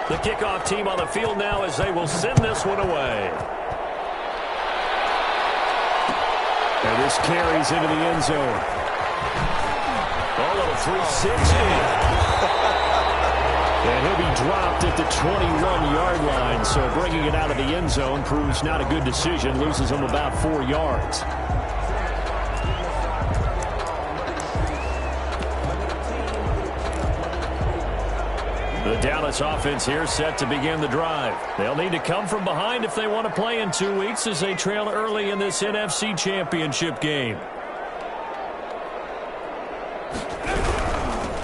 The kickoff team on the field now as they will send this one away. And this carries into the end zone. A little 360. And he'll be dropped at the 21-yard line. So bringing it out of the end zone proves not a good decision. Loses him about 4 yards. The Dallas offense here set to begin the drive. They'll need to come from behind if they want to play in 2 weeks as they trail early in this NFC Championship game.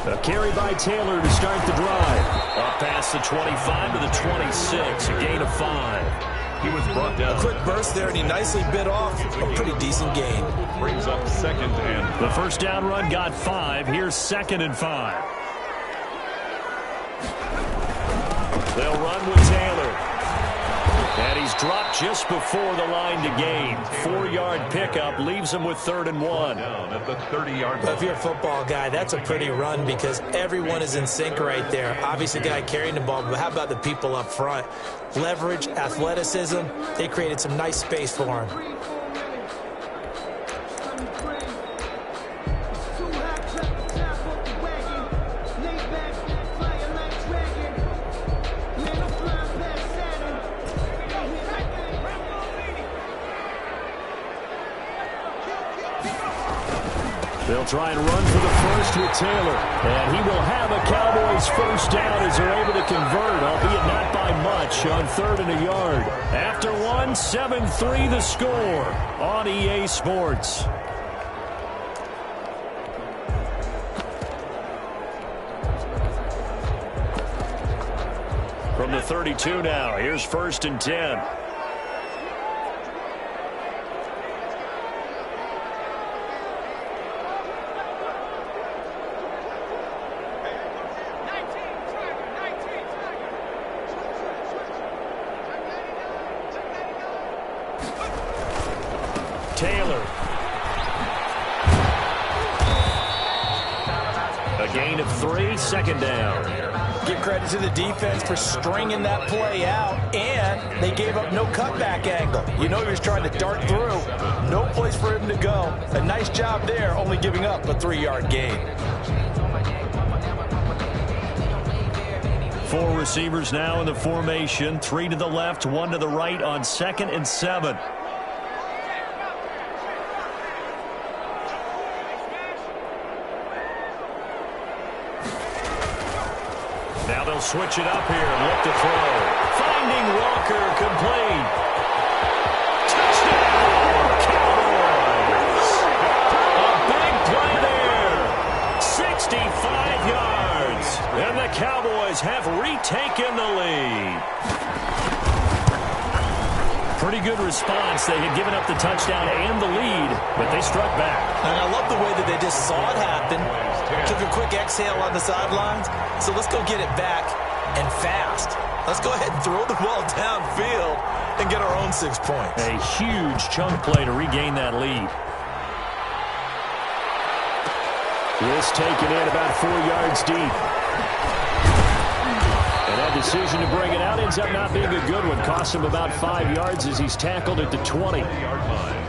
A carry by Taylor to start the drive. Up past the 25 to the 26, a gain of 5. He was brought down. A quick burst there, and he nicely bit off a pretty decent gain. Brings up 2nd and 5. The first down run got 5. Here's 2nd and 5. They'll run with Taylor. And he's dropped just before the line to gain. 4-yard pickup leaves him with 3rd and 1. Down at the 30-yard line. If you're a football guy, that's a pretty run because everyone is in sync right there. Obviously, the guy carrying the ball, but how about the people up front? Leverage, athleticism, they created some nice space for him. They'll try and run for the first with Taylor. And he will have a Cowboys first down as they're able to convert, albeit not by much, on 3rd and a yard. After 1, 7-3 the score on EA Sports. From the 32 now, here's 1st and 10. Taylor. A gain of 3, 2nd down. Give credit to the defense for stringing that play out, and they gave up no cutback angle. You know he was trying to dart through. No place for him to go. A nice job there, only giving up a 3-yard gain. 4 receivers now in the formation. 3 to the left, 1 to the right on 2nd and 7. Now they'll switch it up here and look to throw. Finding Walker, complete. Touchdown, Cowboys. A big play there. 65 yards. And the Cowboys have retaken the lead. Pretty good response. They had given up the touchdown and the lead, but they struck back. And I love the way that they just saw it happen. Took a quick exhale on the sidelines. So let's go get it back and fast. Let's go ahead and throw the ball downfield and get our own 6 points. A huge chunk play to regain that lead. This taken in about 4 yards deep. And that decision to bring it out ends up not being a good one. Cost him about 5 yards as he's tackled at the 20-yard line.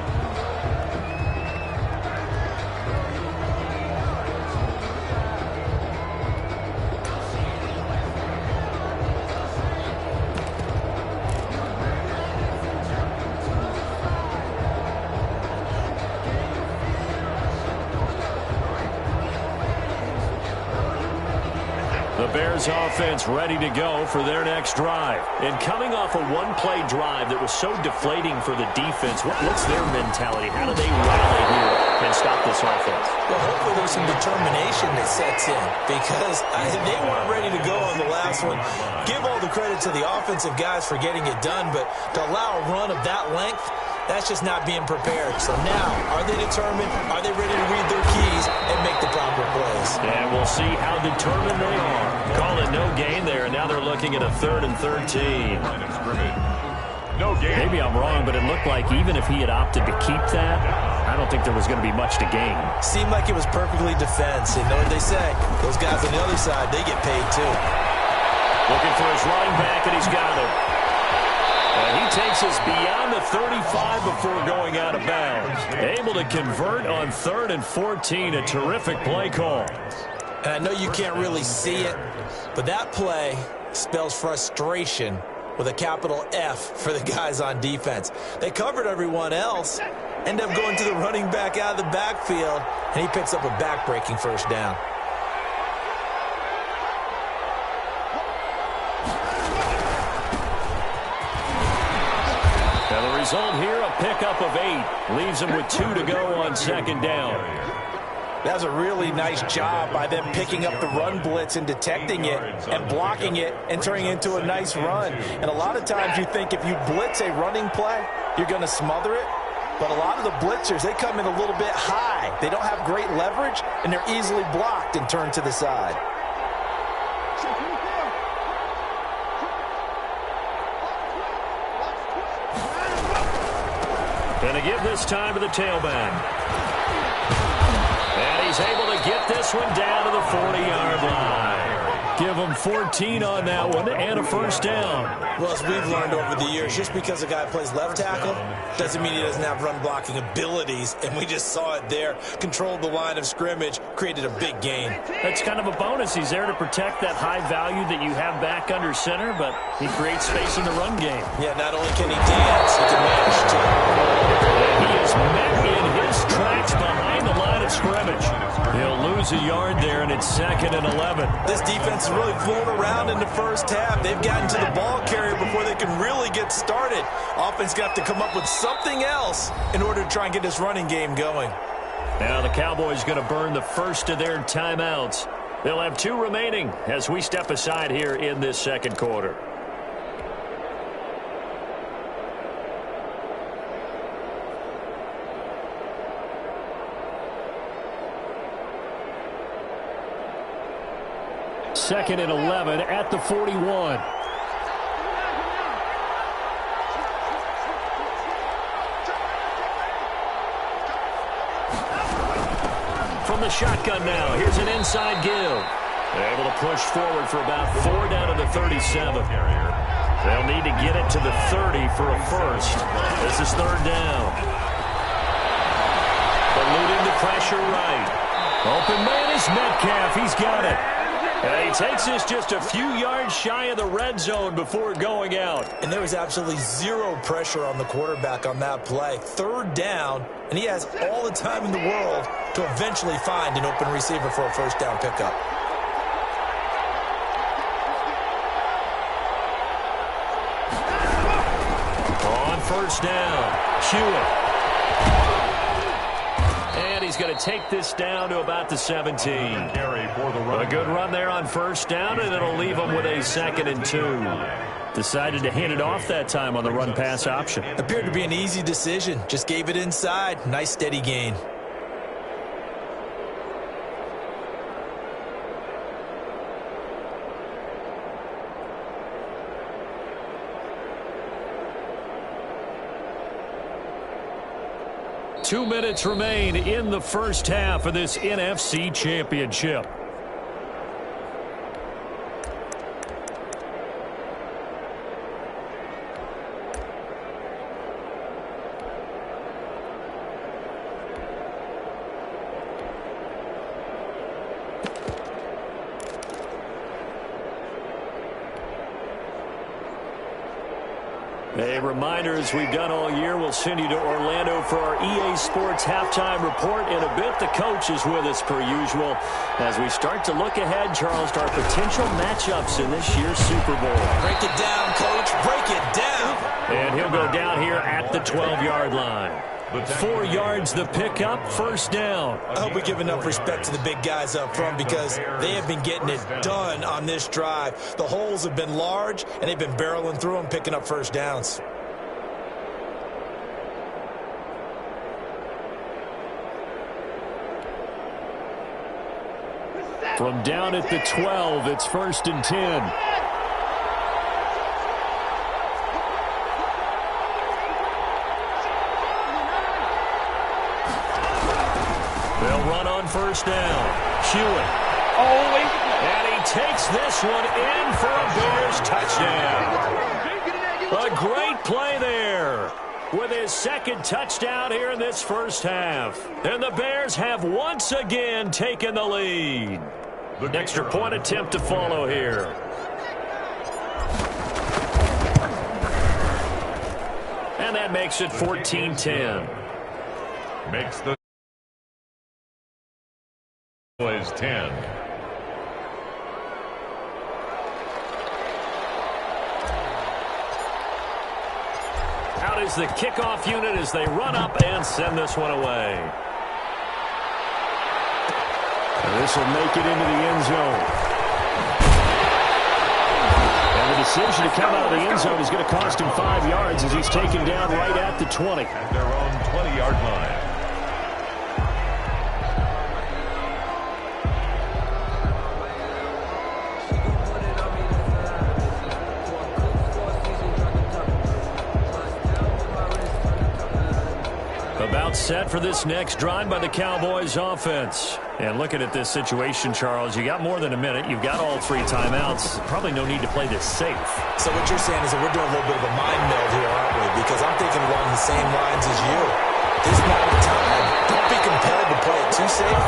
Bears offense ready to go for their next drive. And coming off a one-play drive that was so deflating for the defense, what's their mentality? How do they rally here and stop this offense? Well, hopefully there's some determination that sets in because they weren't ready to go on the last one. Give all the credit to the offensive guys for getting it done, but to allow a run of that length, that's just not being prepared. So now, are they determined? Are they ready to read their keys and make the proper plays? And we'll see how determined they are. Call it no gain there, and now they're looking at a 3rd and 13. No gain. Maybe I'm wrong, but it looked like even if he had opted to keep that, I don't think there was going to be much to gain. Seemed like it was perfectly defense. You know what they say? Those guys on the other side, they get paid too. Looking for his running back, and he's got him. And he takes us beyond the 35 before going out of bounds. Able to convert on 3rd and 14. A terrific play call. And I know you can't really see it, but that play spells frustration with a capital F for the guys on defense. They covered everyone else, end up going to the running back out of the backfield, and he picks up a back-breaking first down. Now the result here, a pickup of 8. Leaves him with 2 to go on 2nd down. That was a really nice job by them picking up the run blitz and detecting it and blocking it and turning it into a nice run. And a lot of times you think if you blitz a running play, you're going to smother it. But a lot of the blitzers, they come in a little bit high. They don't have great leverage, and they're easily blocked and turned to the side. Going to give this time to the tailback. And he's able to get this one down to the 40-yard line. Give him 14 on that one and a first down. Well, as we've learned over the years, just because a guy plays left tackle doesn't mean he doesn't have run-blocking abilities, and we just saw it there. Controlled the line of scrimmage, created a big gain. That's kind of a bonus. He's there to protect that high value that you have back under center, but he creates space in the run game. Yeah, not only can he dance, he can manage too. And he is met in his tracks behind the line of scrimmage. He'll lose a yard there, and it's 2nd and 11. This defense is really flown around in the first half. They've gotten to the ball carrier before they can really get started. Offense got to come up with something else in order to try and get this running game going. Now the Cowboys going to burn the first of their timeouts. They'll have 2 remaining as we step aside here in this 2nd quarter. Second and 11 at the 41. From the shotgun now, here's an inside give. They're able to push forward for about 4 down to the 37. They'll need to get it to the 30 for a first. This is 3rd down. Eluding the pressure right. Open man is Metcalf. He's got it. And he takes this just a few yards shy of the red zone before going out. And there was absolutely zero pressure on the quarterback on that play. 3rd down, and he has all the time in the world to eventually find an open receiver for a first down pickup. On first down, Hewitt. He's going to take this down to about the 17. A good run there on first down, and it'll leave him with a 2nd and 2. Decided to hand it off that time on the run-pass option. Appeared to be an easy decision. Just gave it inside. Nice, steady gain. Two minutes remain in the first half of this NFC Championship. A reminder, as we've done all year, we'll send you to Orlando for our EA Sports halftime report. In a bit, the coach is with us per usual as we start to look ahead, Charles, to our potential matchups in this year's Super Bowl. Break it down, coach. Break it down. And he'll go down here at the 12-yard line. 4 yards the pickup, first down. I hope we give enough respect to the big guys up front because they have been getting it done on this drive. The holes have been large, and they've been barreling through them, picking up first downs. From down at the 12, it's 1st and 10. They'll run on first down. Hewitt And he takes this one in for a Bears touchdown. A great play there with his second touchdown here in this first half. And the Bears have once again taken the lead. An extra point attempt to follow here. And that makes it 14-10. Makes the is 10. Out is the kickoff unit as they run up and send this one away. And this will make it into the end zone. And the decision to come out of the end zone is going to cost him 5 yards as he's taken down right at the 20. At their own 20-yard line. About set for this next drive by the Cowboys offense. And looking at this situation, Charles, you got more than a minute. You've got all 3 timeouts. Probably no need to play this safe. So what you're saying is that we're doing a little bit of a mind meld here, aren't we? Because I'm thinking along the same lines as you. This amount of time, don't be compelled to play it too safe.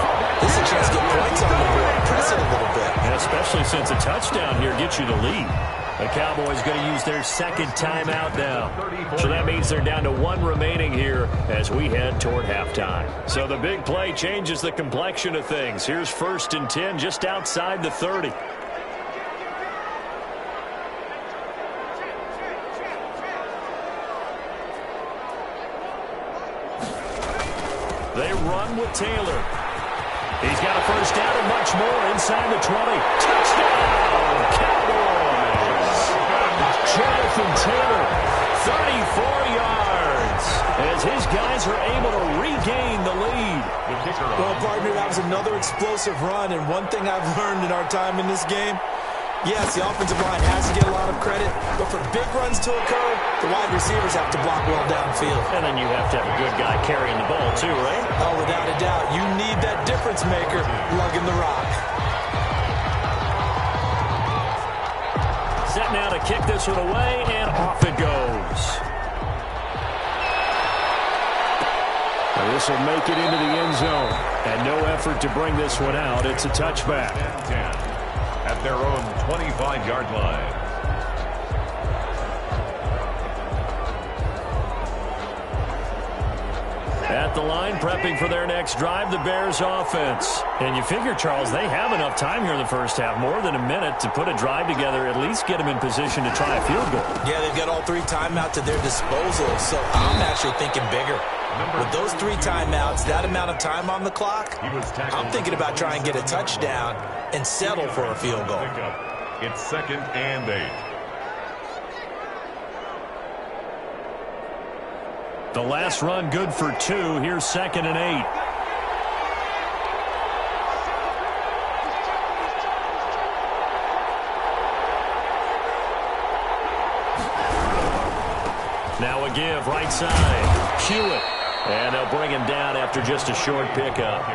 This is a chance to get points on the board. Press it a little bit. And especially since a touchdown here gets you the lead. The Cowboys going to use their second timeout now. So that means they're down to 1 remaining here as we head toward halftime. So the big play changes the complexion of things. Here's 1st and 10 just outside the 30. They run with Taylor. He's got a first down and much more inside the 20. Touchdown, Cowboys! Jonathan Taylor, 34 yards, as his guys are able to regain the lead. Well, partner, that was another explosive run, and one thing I've learned in our time in this game, yes, the offensive line has to get a lot of credit, but for big runs to occur, the wide receivers have to block well downfield. And then you have to have a good guy carrying the ball too, right? Oh, without a doubt. You need that difference maker lugging the rock. Set now to kick this one away, and off it goes. This will make it into the end zone. And no effort to bring this one out. It's a touchback. 10 at their own 25-yard line. At the line, prepping for their next drive, the Bears offense. And you figure, Charles, they have enough time here in the first half, more than a minute, to put a drive together, at least get them in position to try a field goal. Yeah, they've got all 3 timeouts at their disposal, so I'm actually thinking bigger. With those 3 timeouts, that amount of time on the clock, I'm thinking about trying to get a touchdown and settle for a field goal. It's 2nd and 8. The last run good for 2. Here's 2nd and 8. Now a give right side. Hewitt. And they'll bring him down after just a short pickup.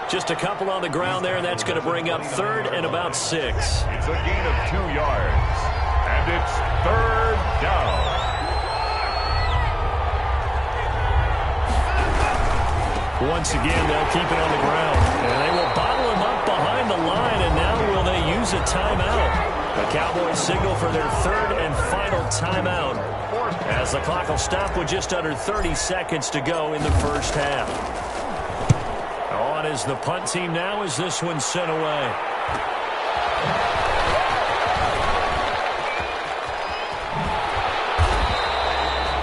Just a couple on the ground there, and that's going to bring up 3rd and about 6. It's a gain of 2 yards. And it's 3rd down. Once again, they'll keep it on the ground. And they will bottle him up behind the line, and now will they use a timeout? The Cowboys signal for their 3rd and final timeout, as the clock will stop with just under 30 seconds to go in the first half. On is the punt team now as this one's sent away.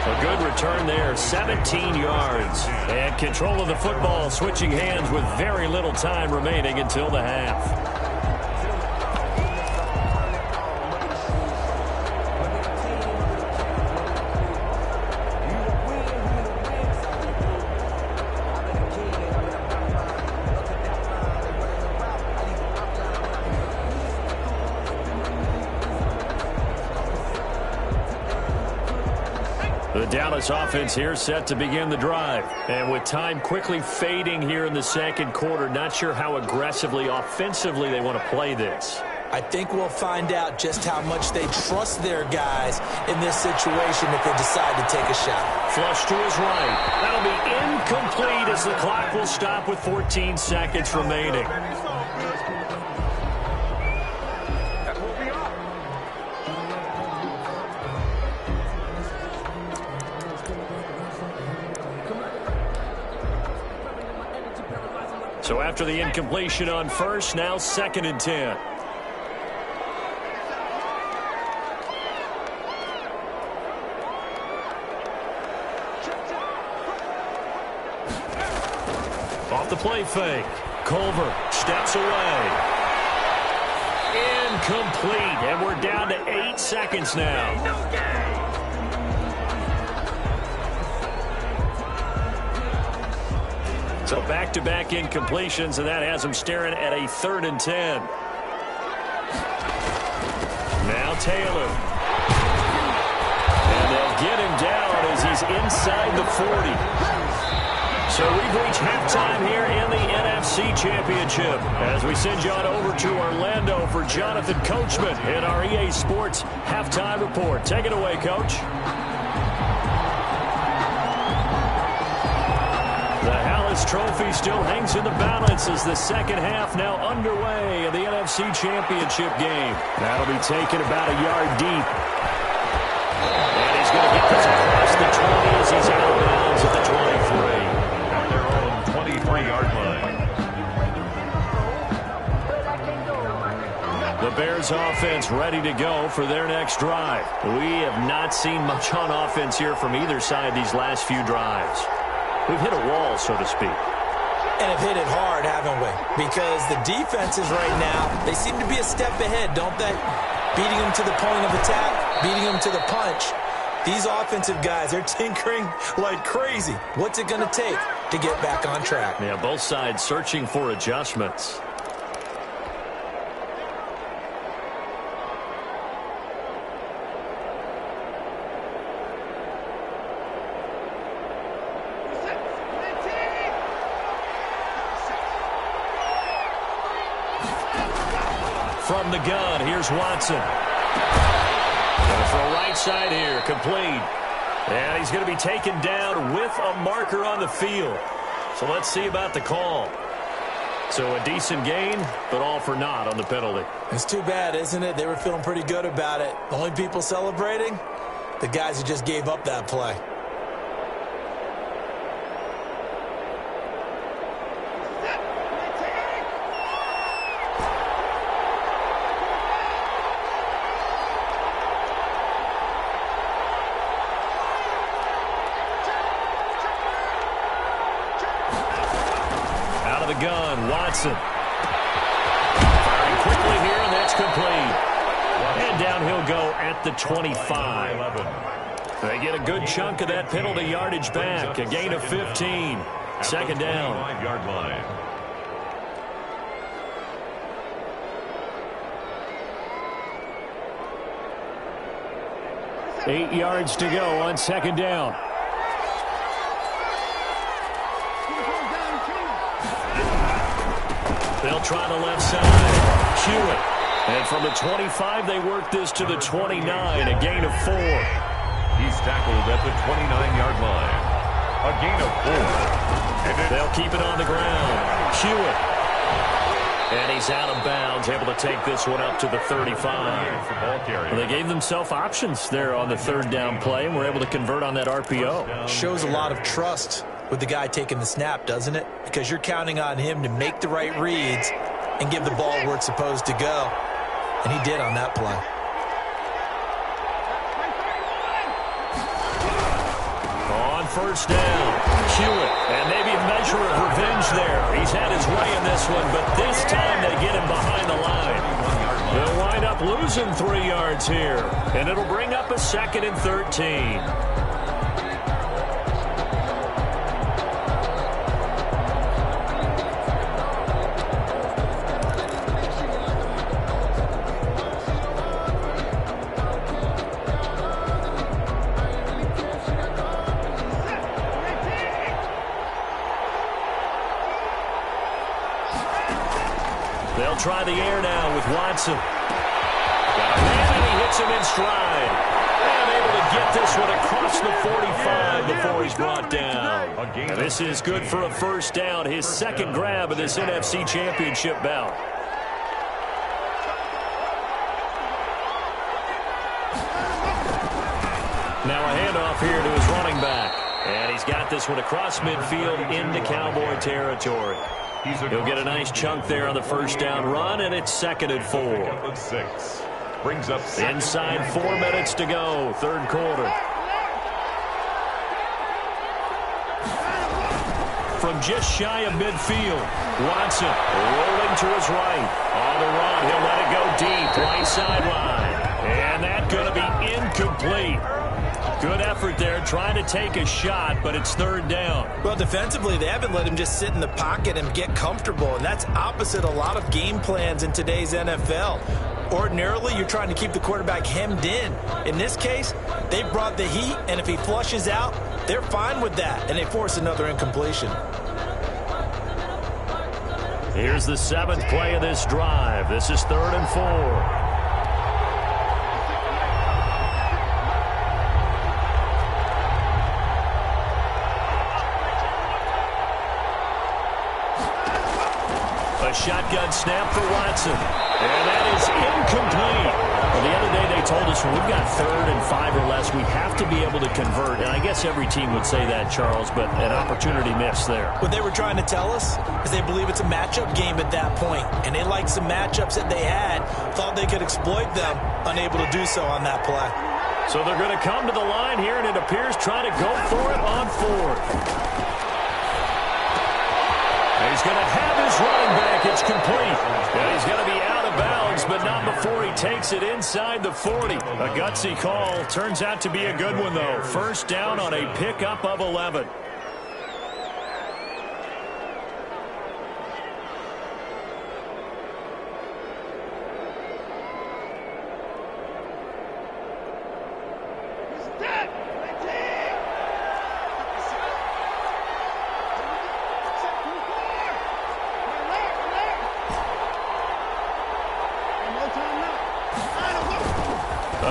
A good return there, 17 yards. And control of the football, switching hands with very little time remaining until the half. The The Dallas offense here set to begin the drive. And with time quickly fading here in the second quarter, not sure how aggressively, offensively they want to play this. I think we'll find out just how much they trust their guys in this situation if they decide to take a shot. Flush to his right. That'll be incomplete as the clock will stop with 14 seconds remaining. So after the incompletion on first, now 2nd and 10. Off the play fake. Culver steps away. Incomplete. And we're down to 8 seconds now. So back-to-back incompletions, and that has him staring at a 3rd and 10. Now Taylor. And they'll get him down as he's inside the 40. So we've reached halftime here in the NFC Championship as we send you on over to Orlando for Jonathan Coachman in our EA Sports Halftime Report. Take it away, Coach. The Hallis Trophy still hangs in the balance as the second half now underway in the NFC Championship game. That'll be taken about a yard deep. And he's going to get this across the 20 as he's out of bounds at the 23. At their own 23-yard line. The Bears offense ready to go for their next drive. We have not seen much on offense here from either side these last few drives. We've hit a wall, so to speak. And have hit it hard, haven't we? Because the defenses right now, they seem to be a step ahead, don't they? Beating them to the point of attack, beating them to the punch. These offensive guys, they're tinkering like crazy. What's it going to take to get back on track? Yeah, both sides searching for adjustments. From the gun, here's Watson. Going for a right side here, complete. And he's going to be taken down with a marker on the field. So let's see about the call. So a decent gain, but all for naught on the penalty. It's too bad, isn't it? They were feeling pretty good about it. The only people celebrating, the guys who just gave up that play. Gun, Watson. Firing quickly here, and that's complete. And down he'll go at the 25. They get a good chunk of that penalty yardage back. A gain of 15. Second down. 5-yard line. Eight yards to go on second down. They'll try the left side. Hewitt. And from the 25, they work this to the 29, a gain of 4. He's tackled at the 29-yard line. A gain of 4. And they'll keep it on the ground. Hewitt. And he's out of bounds, able to take this one up to the 35. Well, they gave themselves options there on the third down play, and were able to convert on that RPO. Shows a lot of trust with the guy taking the snap, doesn't it? Because you're counting on him to make the right reads and give the ball where it's supposed to go. And he did on that play. On first down, Hewitt. And maybe a measure of revenge there. He's had his way in this one, but this time they get him behind the line. They'll wind up losing 3 yards here. And it'll bring up a 2nd and 13. They'll try the air now with Watson. Got a man, and he hits him in stride. And able to get this one across the 45 before he's brought down. And this is good for a first down, his second grab of this NFC Championship bout. Now a handoff here to his running back. And he's got this one across midfield into Cowboy territory. He'll get a nice chunk there on the first down run, and it's 2nd and 4. Brings up inside 4 minutes to go, third quarter. From just shy of midfield, Watson rolling to his right. On the run, he'll let it go deep, right sideline. And that's going to be incomplete. Good effort there, trying to take a shot, but it's third down. Well, defensively, they haven't let him just sit in the pocket and get comfortable, and that's opposite a lot of game plans in today's NFL. Ordinarily, you're trying to keep the quarterback hemmed in. In this case, they brought the heat, and if he flushes out, they're fine with that, and they force another incompletion. Here's the 7th play of this drive. This is 3rd and 4. A shotgun snap for Watson. And that is incomplete. Well, the other day they told us when we've got 3rd and 5 or less, we have to be able to convert. And I guess every team would say that, Charles, but an opportunity missed there. What they were trying to tell us is they believe it's a matchup game at that point. And they liked some matchups that they had, thought they could exploit them, unable to do so on that play. So they're going to come to the line here, and it appears trying to go for it on 4th. He's going to have his running back. It's complete. And he's going to be out of bounds, but not before he takes it inside the 40. A gutsy call. Turns out to be a good one, though. First down on a pickup of 11.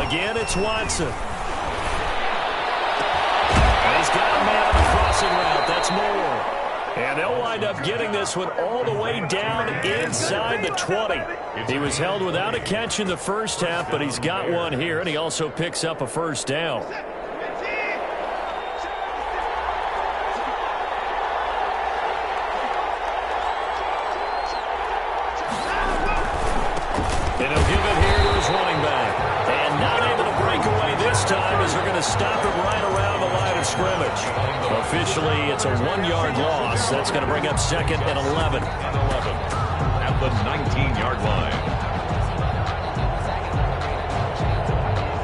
Again, it's Watson. And he's got a man on the crossing route. That's more. And they'll wind up getting this one all the way down inside the 20. He was held without a catch in the first half, but he's got one here, and he also picks up a first down. And he'll give it here to his running back. And not able to break away this time as they're going to stop it right around the line of scrimmage. Officially, it's a 1-yard loss. That's going to bring up 2nd and 11. At the 19-yard line.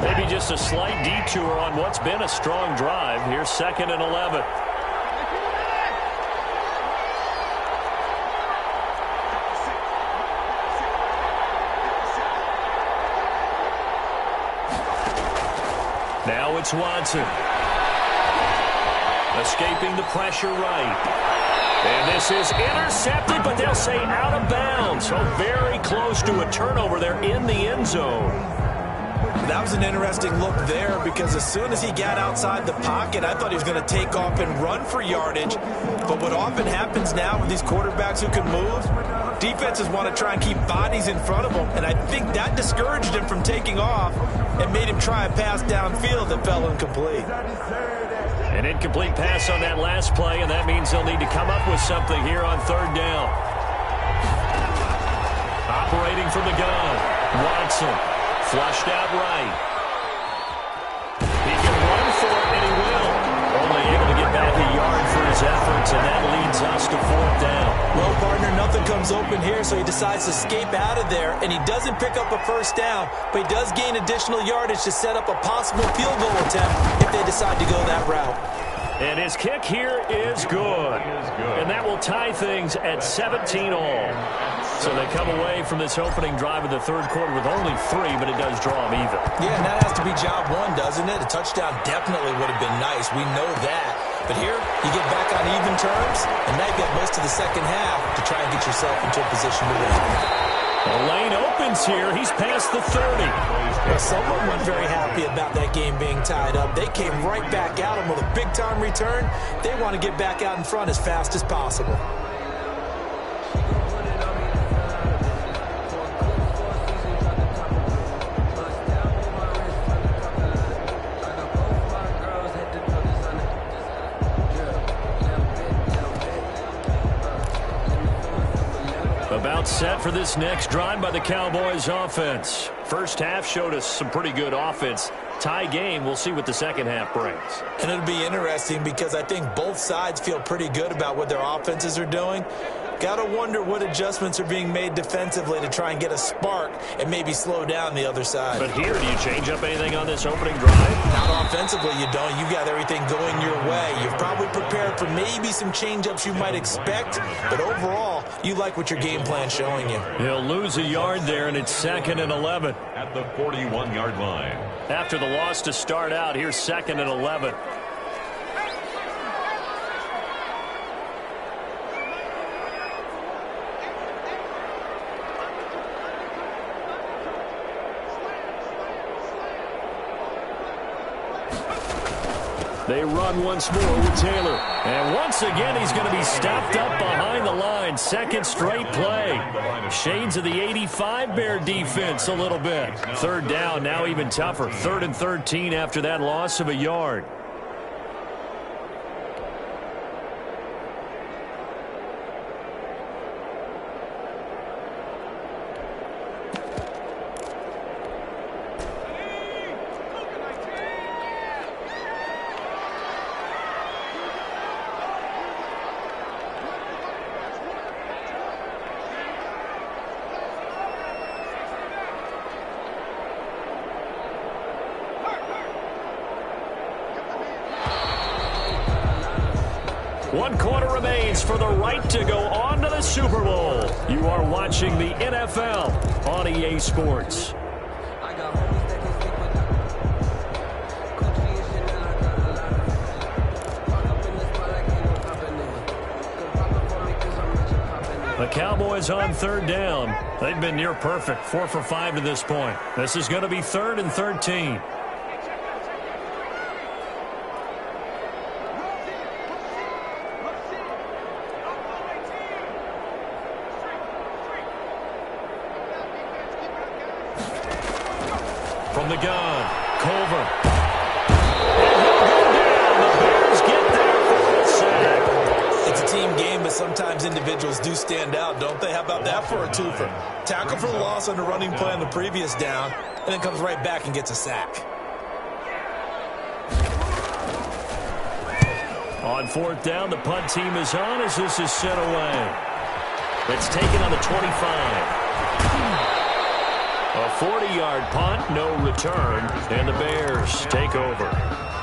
Maybe just a slight detour on what's been a strong drive. Here's 2nd and 11. Now it's Watson. Escaping the pressure right. And this is intercepted, but they'll say out of bounds. So very close to a turnover there in the end zone. That was an interesting look there because as soon as he got outside the pocket, I thought he was going to take off and run for yardage. But what often happens now with these quarterbacks who can move, defenses want to try and keep bodies in front of them. And I think that discouraged him from taking off and made him try a pass downfield that fell incomplete. An incomplete pass on that last play, and that means they'll need to come up with something here on 3rd down. Operating from the gun, Watson. Flushed out right. He can run for it, and he will. Only able to get back a yard for his efforts, and that leads us to 4th down. Well, partner, nothing comes open here, so he decides to escape out of there, and he doesn't pick up a first down, but he does gain additional yardage to set up a possible field goal attempt if they decide to go that route. And his kick here is good. And that will tie things at 17 all. So they come away from this opening drive of the 3rd quarter with only 3, but it does draw them even. Yeah, and that has to be job 1, doesn't it? A touchdown definitely would have been nice. We know that. But here, you get back on even terms, and now you've got most of the second half to try and get yourself into a position to win. The lane opens here. He's past the 30. Well, someone wasn't very happy about that game being tied up. They came right back at him with a big-time return. They want to get back out in front as fast as possible. About set for this next drive by the Cowboys offense. First half showed us some pretty good offense. Tie game, we'll see what the second half brings. And it'll be interesting because I think both sides feel pretty good about what their offenses are doing. Got to wonder what adjustments are being made defensively to try and get a spark and maybe slow down the other side. But here, do you change up anything on this opening drive? Not offensively, you don't. You got everything going your way. You've probably prepared for maybe some change-ups you might expect, but overall, you like what your game plan's showing you. He'll lose a yard there, and it's 2nd and 11. At the 41-yard line. After the loss to start out, here's 2nd and 11. They run once more with Taylor. And once again, he's going to be stopped up behind the line. Second straight play. Shades of the 85 Bear defense a little bit. Third down, now even tougher. 3rd and 13 after that loss of a yard. One quarter remains for the right to go on to the Super Bowl. You are watching the NFL on EA Sports. The Cowboys on 3rd down. They've been near perfect, 4 for 5 to this point. This is going to be 3rd and 13. From the gun, Culver. And he'll go down. The Bears get there for a sack. It's a team game, but sometimes individuals do stand out, don't they? How about that for a twofer? Tackle for the loss on the running play on the previous down, and then comes right back and gets a sack. On 4th down, the punt team is on as this is sent away. It's taken on the 25. A 40-yard punt, no return, and the Bears take over.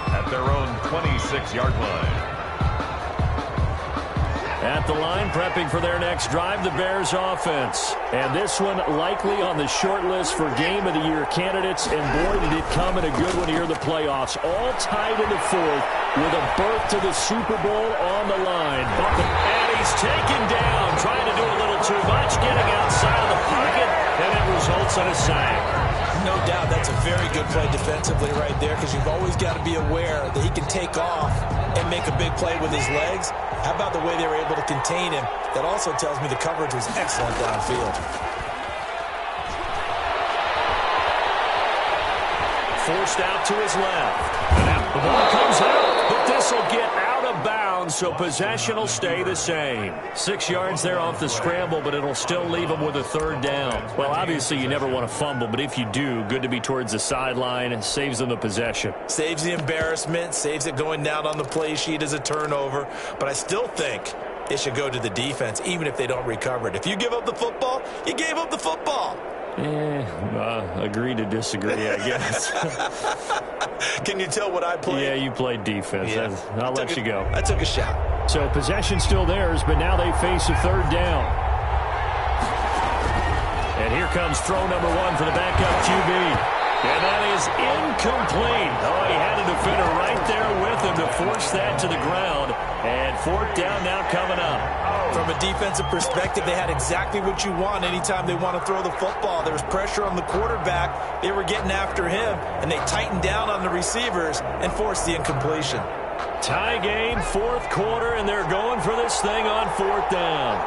At their own 26-yard line. At the line, prepping for their next drive, the Bears offense. And this one likely on the short list for Game of the Year candidates. And boy, did it come in a good one here in the playoffs. All tied in the 4th with a berth to the Super Bowl on the line. And he's taken down, trying to do a little too much, getting outside of the pocket, and it results in a sack. No doubt that's a very good play defensively right there, because you've always got to be aware that he can take off and make a big play with his legs. How about the way they were able to contain him? That also tells me the coverage was excellent downfield. Forced out to his left. The ball comes out, but this will get out of bounds, so possession will stay the same. 6 yards there off the scramble, but it'll still leave him with a 3rd down. Well, obviously you never want to fumble, but if you do, good to be towards the sideline and saves them the possession. Saves the embarrassment, saves it going down on the play sheet as a turnover, but I still think it should go to the defense, even if they don't recover it. If you give up the football, you gave up the football. Agree to disagree, I guess. Can you tell what I played? Yeah, you played defense. Yeah. I'll let you go. I took a shot. So possession still theirs, but now they face a 3rd down. And here comes throw number 1 for the backup QB. And that is incomplete. Oh, he had a defender right there with him to force that to the ground. And 4th down now coming up. From a defensive perspective, they had exactly what you want anytime they want to throw the football. There was pressure on the quarterback. They were getting after him, and they tightened down on the receivers and forced the incompletion. Tie game, fourth quarter, and they're going for this thing on fourth down.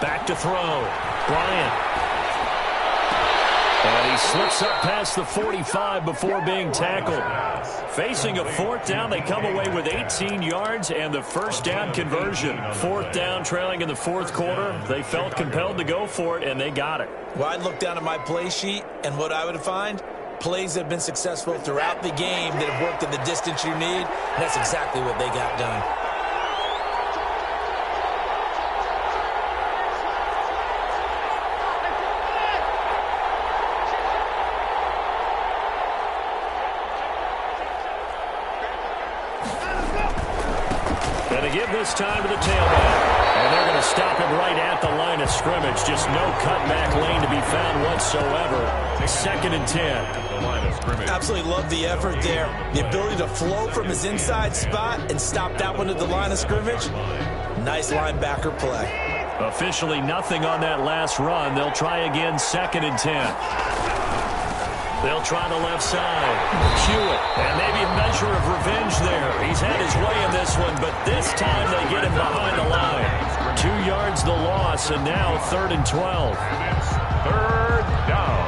Back to throw. Bryant. And he slips up past the 45 before being tackled. Facing a fourth down, they come away with 18 yards and the first down conversion. Fourth down, trailing in the fourth quarter. They felt compelled to go for it, and they got it. Well, I'd look down at my play sheet, and what I would find, plays that have been successful throughout the game that have worked in the distance you need, and that's exactly what they got done. Give this time to the tailback. And they're going to stop him right at the line of scrimmage. Just no cutback lane to be found whatsoever. Second and 10. Absolutely love the effort there. The ability to flow from his inside spot and stop that one at the line of scrimmage. Nice linebacker play. Officially nothing on that last run. They'll try again, second and 10. They'll try the left side. Hewitt, and maybe a measure of revenge there. He's had his way in this one, but this time they get him behind the line. 2 yards the loss, and now third and 12. Third down.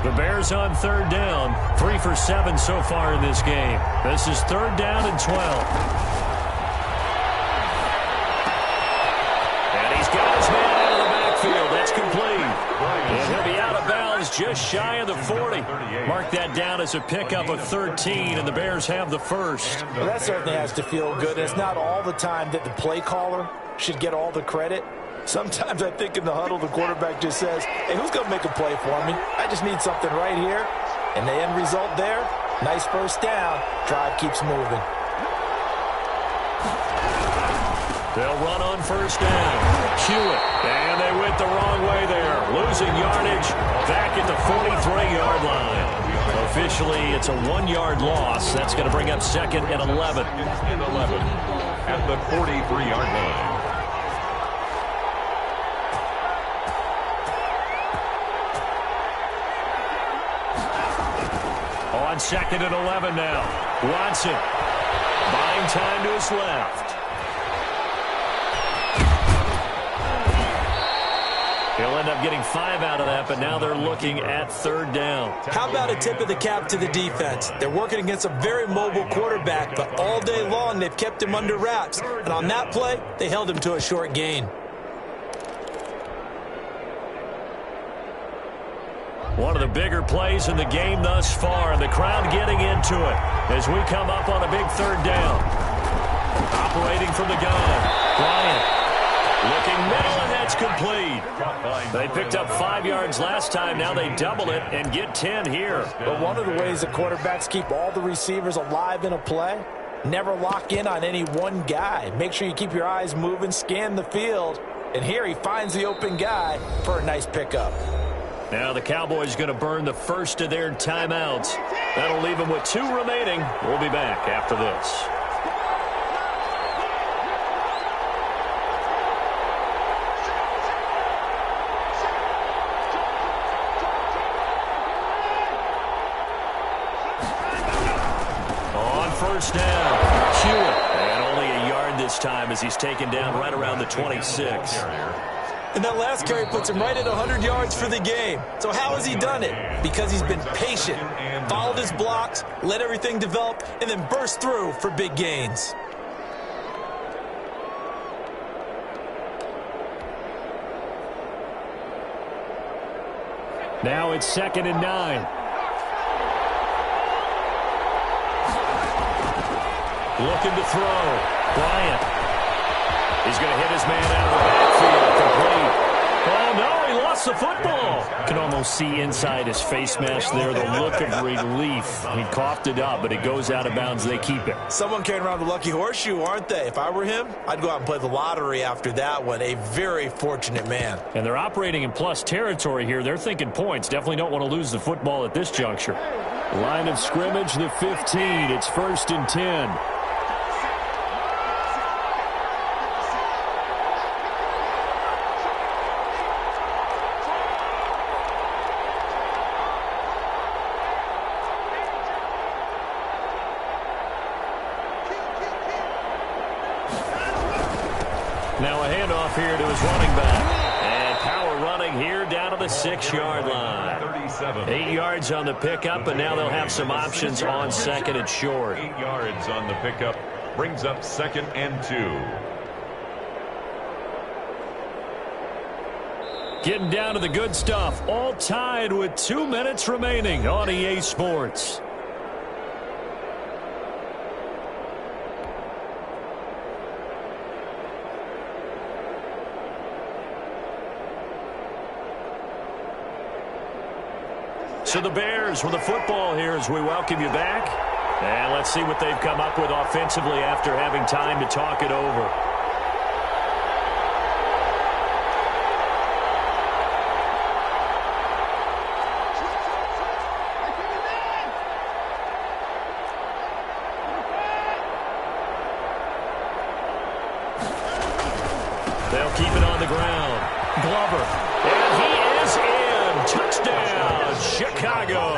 The Bears on third down. 3 for 7 so far in this game. This is third down and 12. And he's got his man out of the backfield. That's complete. And he'll be out of bounds just shy of the 40. Mark that down as a pickup of 13, and the Bears have the first. Well, that certainly has to feel good. It's not all the time that the play caller should get all the credit. Sometimes I think in the huddle, the quarterback just says, hey, who's going to make a play for me? I just need something right here. And the end result there, nice first down. Drive keeps moving. They'll run on first down. Hewitt, and they went the wrong way there. Losing yardage back at the 43-yard line. Officially, it's a 1-yard loss. That's going to bring up second and 11. At the 43-yard line. On second and 11 now. Watson buying time to his left. He'll end up getting 5 out of that, but now they're looking at third down. How about a tip of the cap to the defense? They're working against a very mobile quarterback, but all day long they've kept him under wraps. And on that play, they held him to a short gain. One of the bigger plays in the game thus far, and the crowd getting into it as we come up on a big third down. Operating from the gun, Bryant. Looking middle, and that's complete. They picked up 5 yards last time. Now they double it and get 10 here. But one of the ways the quarterbacks keep all the receivers alive in a play, never lock in on any one guy. Make sure you keep your eyes moving, scan the field. And here he finds the open guy for a nice pickup. Now the Cowboys going to burn the first of their timeouts. That'll leave them with 2 remaining. We'll be back after this. First down, Hewitt, and only a yard this time as he's taken down right around the 26. And that last carry puts him right at 100 yards for the game. So how has he done it? Because he's been patient, followed his blocks, let everything develop, and then burst through for big gains. Now it's second and 9. Looking to throw. Bryant. He's going to hit his man out of the backfield. Complete. Oh, no, he he lost the football. You can almost see inside his face mask there the look of relief. He coughed it up, but it goes out of bounds. They keep it. Someone carrying around the lucky horseshoe, aren't they? If I were him, I'd go out and play the lottery after that one. A very fortunate man. And they're operating in plus territory here. They're thinking points. Definitely don't want to lose the football at this juncture. Line of scrimmage, the 15. It's 1st and 10. Now a handoff here to his running back. And power running here down to the 6-yard line. 8 yards on the pickup, and now they'll have some options on 2nd and short. 8 yards on the pickup. Brings up 2nd and 2. Getting down to the good stuff. All tied with 2 minutes remaining on EA Sports. So the Bears with the football here as we welcome you back. And let's see what they've come up with offensively after having time to talk it over. They'll keep it on the ground. Glover. And he is in. Touchdown, Chicago.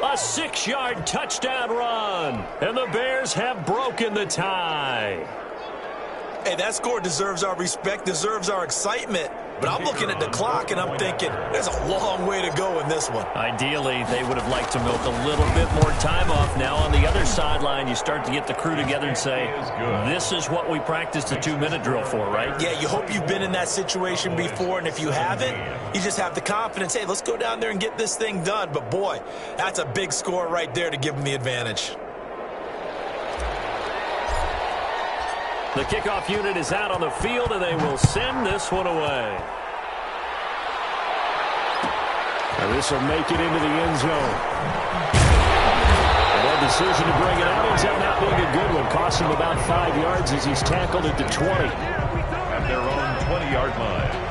A 6-yard touchdown run. And the Bears have broken the tie. Hey, that score deserves our respect, deserves our excitement. But I'm looking at the clock, and I'm thinking, there's a long way to go in this one. Ideally, they would have liked to milk a little bit more time off. Now, on the other sideline, you start to get the crew together and say, this is what we practiced a 2-minute drill for, right? Yeah, you hope you've been in that situation before, and if you haven't, you just have the confidence, hey, let's go down there and get this thing done. But, boy, that's a big score right there to give them the advantage. The kickoff unit is out on the field, and they will send this one away. And this will make it into the end zone. And that decision to bring it out ends up not being a good one. Cost him about 5 yards as he's tackled at the 20. At their own 20-yard line.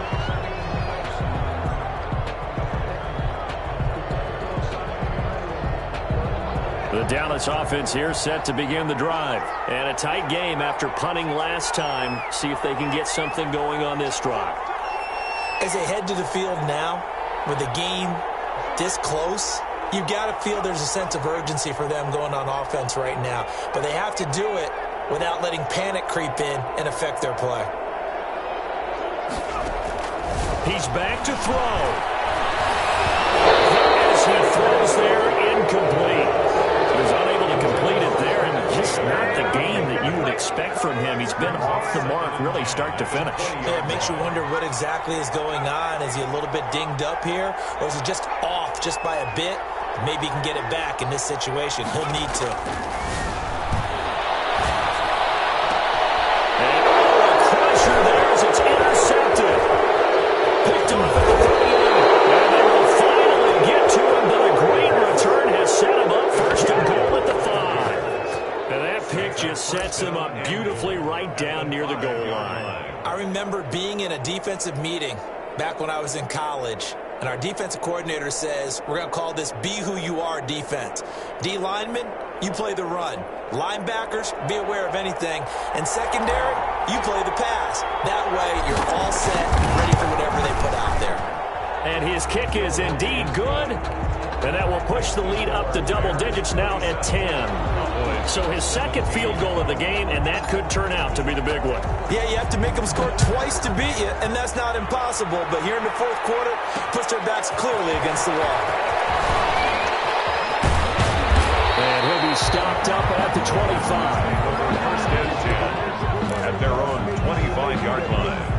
The Dallas offense here set to begin the drive. And a tight game after punting last time. See if they can get something going on this drive. As they head to the field now, with the game this close, you've got to feel there's a sense of urgency for them going on offense right now. But they have to do it without letting panic creep in and affect their play. He's back to throw. As he throws there, incomplete. He was unable to complete it there, and just not the game that you would expect from him. He's been off the mark really start to finish. Yeah, it makes you wonder what exactly is going on. Is he a little bit dinged up here, or is he just off just by a bit? Maybe he can get it back in this situation. He'll need to. And a crusher there as it's intercepted. Picked him for the 38. And they will finally get to him, but a great return has set him up first and goal at the 5. And that pick just sets him up beautifully right down near the goal line. I remember being in a defensive meeting back when I was in college, and our defensive coordinator says, we're going to call this Be Who You Are defense. D linemen, you play the run. Linebackers, be aware of anything. And secondary, you play the pass. That way, you're all set, ready for whatever they put out there. And his kick is indeed good. And that will push the lead up to double digits now at 10. So his second field goal of the game, and that could turn out to be the big one. Yeah, you have to make them score twice to beat you, and that's not impossible. But here in the fourth quarter, puts their backs clearly against the wall. And he'll be stopped up at the 25. First and 10 at their own 25-yard line.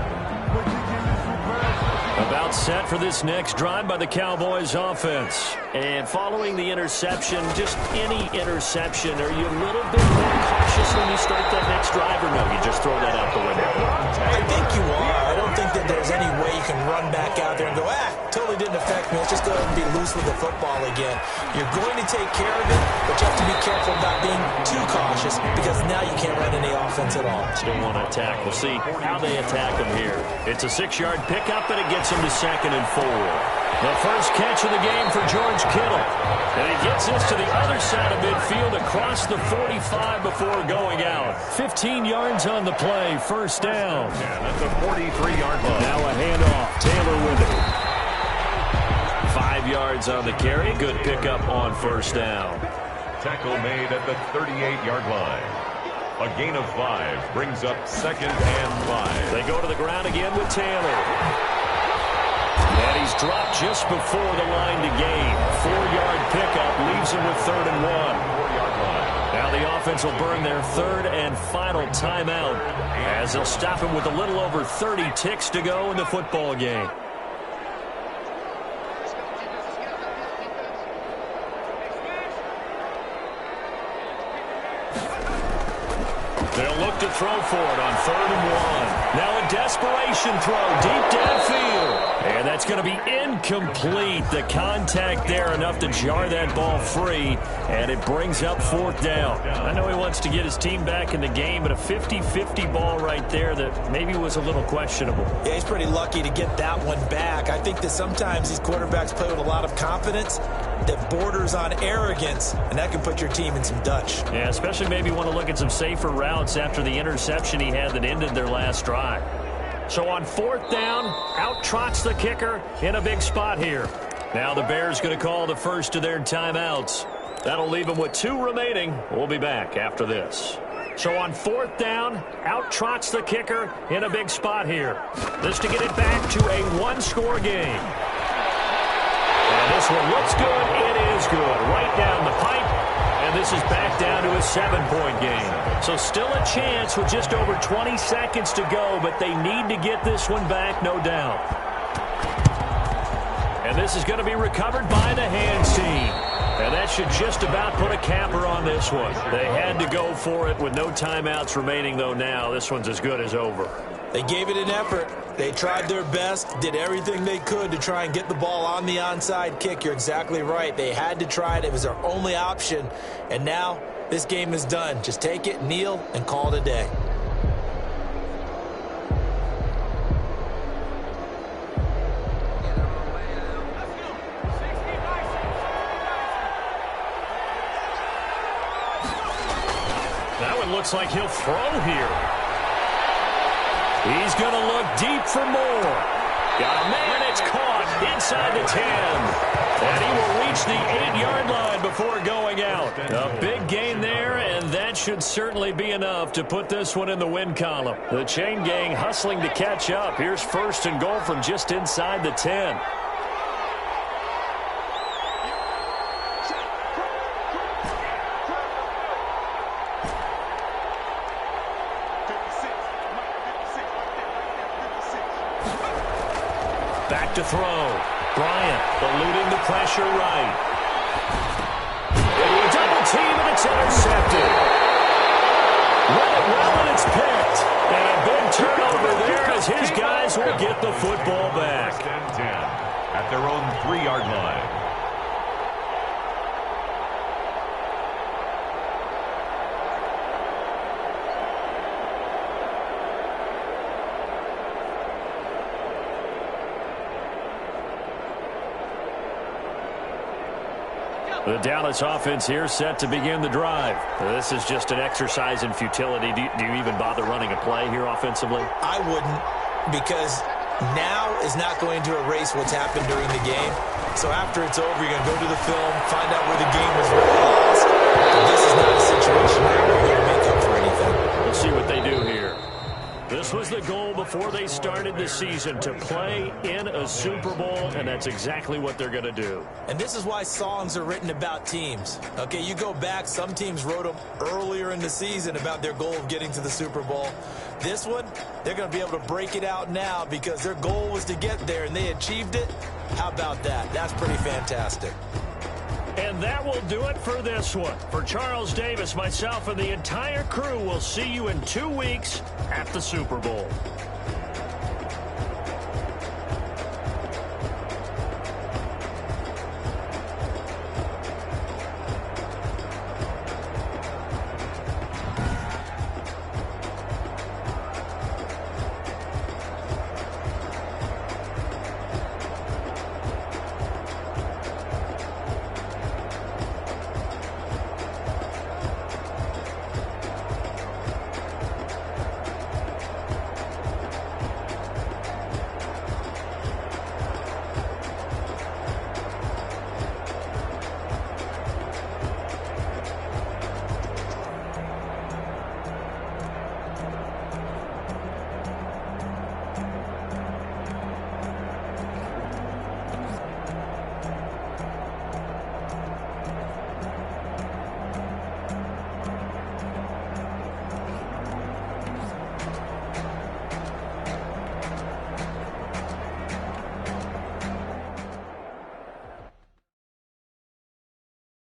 About set for this next drive by the Cowboys offense. And following the interception, just any interception, are you a little bit more cautious when you start that next drive, or no, you just throw that out the window? I think you are. I don't think that that there's any way you can run back out there and go, totally didn't affect me. Let's just go ahead and be loose with the football again. You're going to take care of it, but you have to be careful about being too cautious because now you can't run any offense at all. Still want to attack. We'll see how they attack him here. It's a 6-yard pickup, and it gets him to 2nd and 4. The first catch of the game for George Kittle. And he gets this to the other side of midfield across the 45 before going out. 15 yards on the play, first down. And at the 43-yard line. Now a handoff. Taylor with it. 5 yards on the carry. Good pickup on first down. Tackle made at the 38-yard line. A gain of 5 brings up 2nd and 5. They go to the ground again with Taylor. And he's dropped just before the line to gain. 4-yard pickup leaves him with 3rd and 1. 4-yard line. Now the offense will burn their 3rd and final timeout as they'll stop him with a little over 30 ticks to go in the football game. They'll look to throw for it on 3rd and 1. Now a desperation throw deep downfield. And that's going to be incomplete. The contact there enough to jar that ball free. And it brings up 4th down. I know he wants to get his team back in the game, but a 50-50 ball right there that maybe was a little questionable. Yeah, he's pretty lucky to get that one back. I think that sometimes these quarterbacks play with a lot of confidence that borders on arrogance, and that can put your team in some Dutch. Yeah, especially maybe want to look at some safer routes after the interception he had that ended their last drive. So on 4th down, out trots the kicker in a big spot here. Now the Bears going to call the first of their timeouts. That'll leave them with 2 remaining. We'll be back after this. So on 4th down, out trots the kicker in a big spot here. This to get it back to a 1-score game. And this one looks good. It is good. Right down the pipe. And this is back down to a 7-point game. So still a chance with just over 20 seconds to go, but they need to get this one back, no doubt. And this is going to be recovered by the hands team. And that should just about put a capper on this one. They had to go for it with no timeouts remaining, though now. This one's as good as over. They gave it an effort. They tried their best, did everything they could to try and get the ball on the onside kick. You're exactly right. They had to try it. It was their only option. And now this game is done. Just take it, kneel, and call it a day. That one looks like he'll throw here. He's going to look deep for more. Got a man, it's caught inside the 10. And he will reach the 8-yard line before going out. A big gain there, and that should certainly be enough to put this one in the win column. The chain gang hustling to catch up. Here's 1st and goal from just inside the 10. Back to throw. Bryant eluding the pressure right. Into a double team, and it's intercepted. Read it well, and it's picked. And a big turnover there as his guys will get the football back. 10 at their own 3-yard line. The Dallas offense here set to begin the drive. This is just an exercise in futility. Do you even bother running a play here offensively? I wouldn't, because now is not going to erase what's happened during the game. So after it's over, you're going to go to the film, find out where the game was really lost. But this is not a situation where you're going to make up for anything. We'll see what they do here. This was the goal before they started the season, to play in a Super Bowl, and that's exactly what they're going to do. And this is why songs are written about teams. Okay, you go back, some teams wrote them earlier in the season about their goal of getting to the Super Bowl. This one, they're going to be able to break it out now because their goal was to get there, and they achieved it. How about that? That's pretty fantastic. And that will do it for this one. For Charles Davis, myself, and the entire crew, we'll see you in 2 weeks at the Super Bowl.